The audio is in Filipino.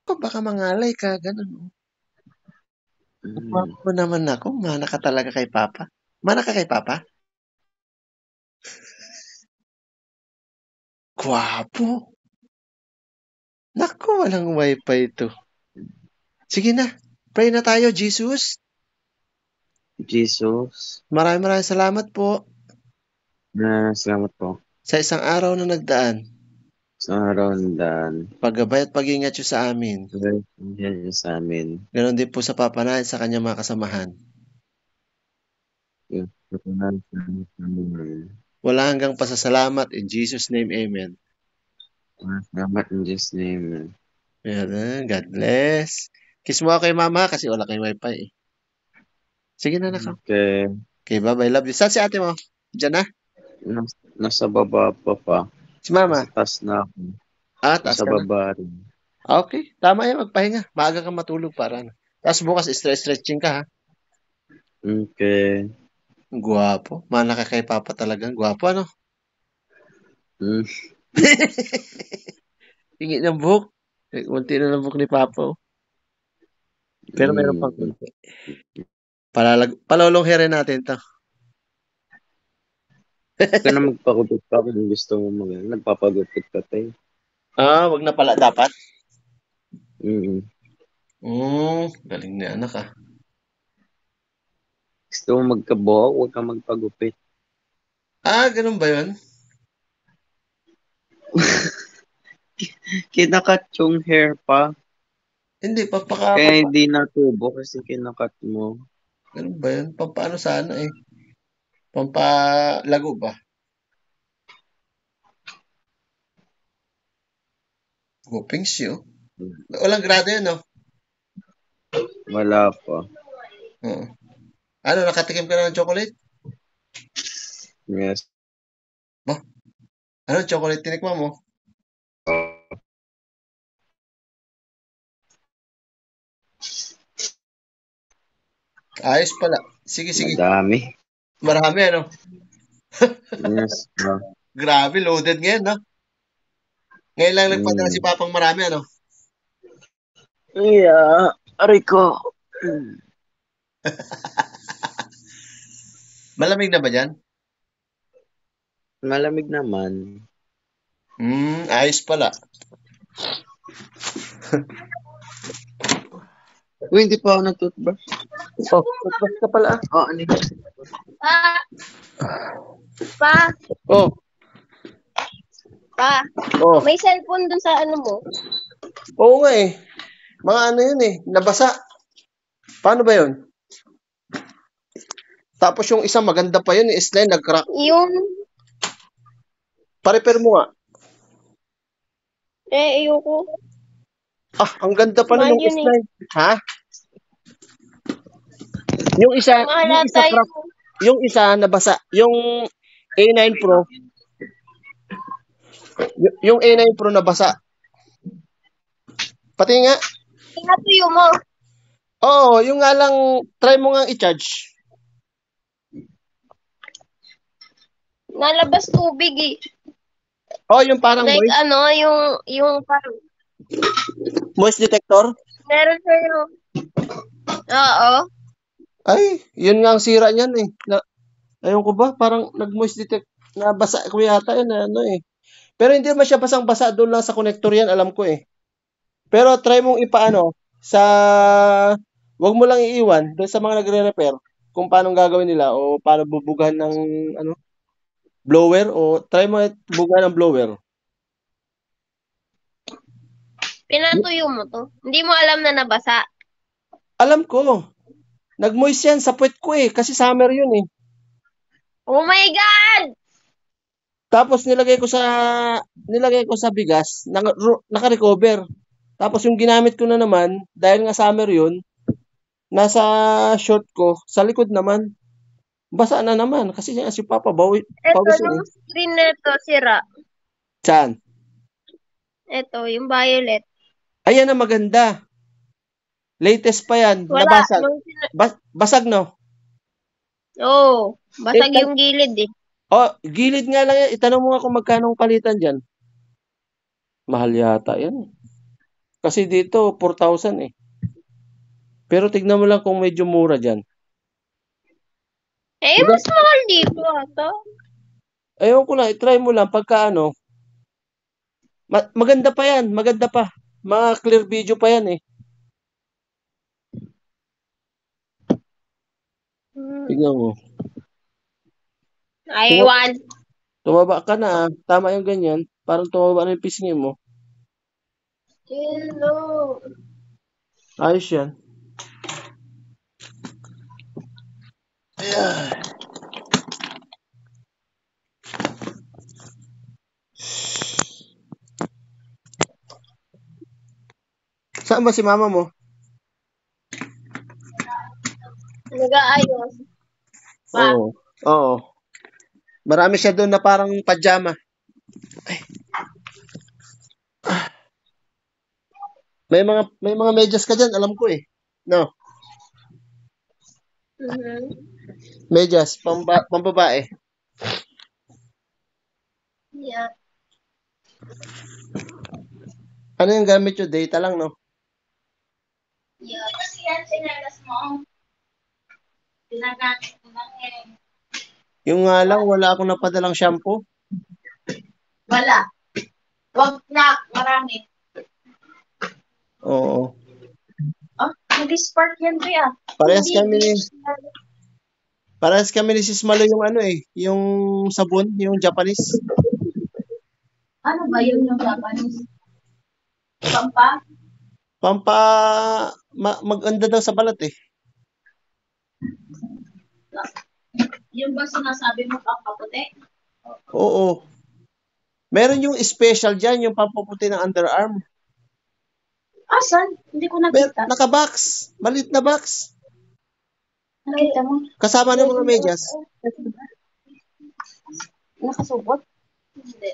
baka mangalay ka, gano'n, oh. Mm. Gwapo naman ako, mana ka talaga kay papa. Mana ka kay papa? Gwapo. Naku, walang wifi 'to. Sige na, pray na tayo, Jesus. Jesus, Maraming salamat po salamat po sa isang araw na nagdaan. sa araw na Paggabay at pag-ingat niyo sa amin. yan sa amin. Ganoon din po sa Papa natin sa kanyang mga kasamahan. Yung patunayan sa amin. Wala hanggang pasasalamat. In Jesus' name, amen. Salamat in Jesus' name. Ayan, God bless. Kiss mo ako kay mama kasi wala kay wifi eh. Sige na nako. Okay. Okay, bye-bye. Love you. Saan si ate mo? Diyan na? Nasa baba pa. Si mama? Nasa taas na ako. Taas Nasa ka na? baba rin. Okay, tama yan. Magpahinga. Maaga kang matulog para na. Tapos bukas, stretching ka ha. Okay. Gwapo. Mana ka kay Papa talagang. Gwapo ano? Mm. Hingi ng buhok. Unti na ng buhok ni Papa. Oh. Pero meron pang Mm. kunti. Palolong hair natin to. Ka na magpagupit pa kung gusto mo nagpapagupit ka tayo. Wag na pala dapat. Mm. Galing na anak ah. Gusto mo magkabuhok, huwag ka magpagupit. Ganun ba yun? Kinakat yung hair pa. Hindi, Kaya hindi natubo kasi kinakat mo. ganun ba yun? Pampaano sana eh? Pampalago ba? Hoping siyo. Walang grado yun, no? Wala pa. Oo. Ano, nakatikim ka na ng chocolate? Yes. Ba? Ano, chocolate tinikman mo? Ayos pala. Sige. Madami. Marami, ano? Yes. Grabe, loaded ngayon, no? Ngayon lang nagpadala si Mm. Papang marami, ano? Yeah. Rico. Malamig na ba dyan? Malamig naman. Ayos pala. Uy, hindi pa ako nag-toothbrush. Toothbrush ka pala. Ano yun? Pa, Oh, pa, oh. may cellphone dun sa ano mo? Oo nga eh. Mga ano yun eh, nabasa. Paano ba yun? Tapos yung isang maganda pa yun, slime, nag-crack. Yung, Pa-repair mo nga. ayoko. Ang ganda pala Mahal nung yun eh. slime. Ha? Yung isa Mahalata crack. Yung isa nabasa. Yung A9 Pro. Yung A9 Pro nabasa. Pati nga. Pinatuyo mo. Oo, yung nga lang, try mo nga i-charge. Nalabas tubig eh. Yung parang Like moist. ano, yung parang, Moist detector. meron sa'yo. Oo. Ay, yun nga ang sira niyan eh. Ayun ko ba, parang nag-moist detect. Nabasa ko yata yun, ano eh. Pero hindi naman siya basang-basa doon lang sa connector yan, alam ko eh. Pero try mong ipaano, wag mo lang iiwan doon sa mga nagre-repair kung paano gagawin nila o paano bubugahan ng ano, blower o try mo bugahan ng blower. Pinatuyo mo to. Hindi mo alam na nabasa. Alam ko. Nag-moist yan sa puwet ko eh kasi summer yun eh. Oh my God! Tapos nilagay ko sa bigas, naka-recover. Tapos yung ginamit ko na naman, dahil nga summer yun, nasa short ko, sa likod naman, basa na naman. Kasi si Papa, Ito, pawis yun yung eh. screen nito, sira. Saan? Ito, yung violet. Ayan ang maganda. Latest pa yan, Wala. nabasag. Basag no? Oo. Basag Eh, yung gilid eh. gilid nga lang yan. Itanong mo nga kung magkano ang palitan dyan. Mahal yata yan. Kasi dito, 4,000 eh. Pero tignan mo lang kung medyo mura dyan. Eh, Diba? mas mahal dito ata. Ewan ko lang, itry mo lang pagka ano. Maganda pa yan, maganda pa. Mga clear video pa yan eh. Tignan mo. I want. Tumaba ka na ah. Tama yung ganyan. Parang tumaba na yung pisngi mo. Hello. Ayos yan. Ayan. Saan ba si mama mo? Nag-aayos. Pa. Oo. Oo. Marami siya doon na parang pajama. Ay. May mga medyas ka dyan, alam ko eh. No, medyas pambabae. Yeah. Ano yung gamit nyo? Data lang, no? Yeah. Kasi yan, sinelas mo. Ginagamit ko lang eh. Yung nga lang, wala akong napadalang shampoo. Wala. Wag na, marami. Oo. Oh, nag-spark yan to ya. Parehas kami ni Sis Malo yung ano eh, yung sabon, yung Japanese. Ano ba yun yung Japanese? Pampa? Maganda daw sa balat eh. Yung ba sinasabi mo pampaputi? Oo. Meron yung special dyan, yung pampaputi ng underarm. Asan? Hindi ko nakita. Naka-box. Maliit na box. Nakita mo? Kasama ng mga medyas. Nakasubot? Hindi.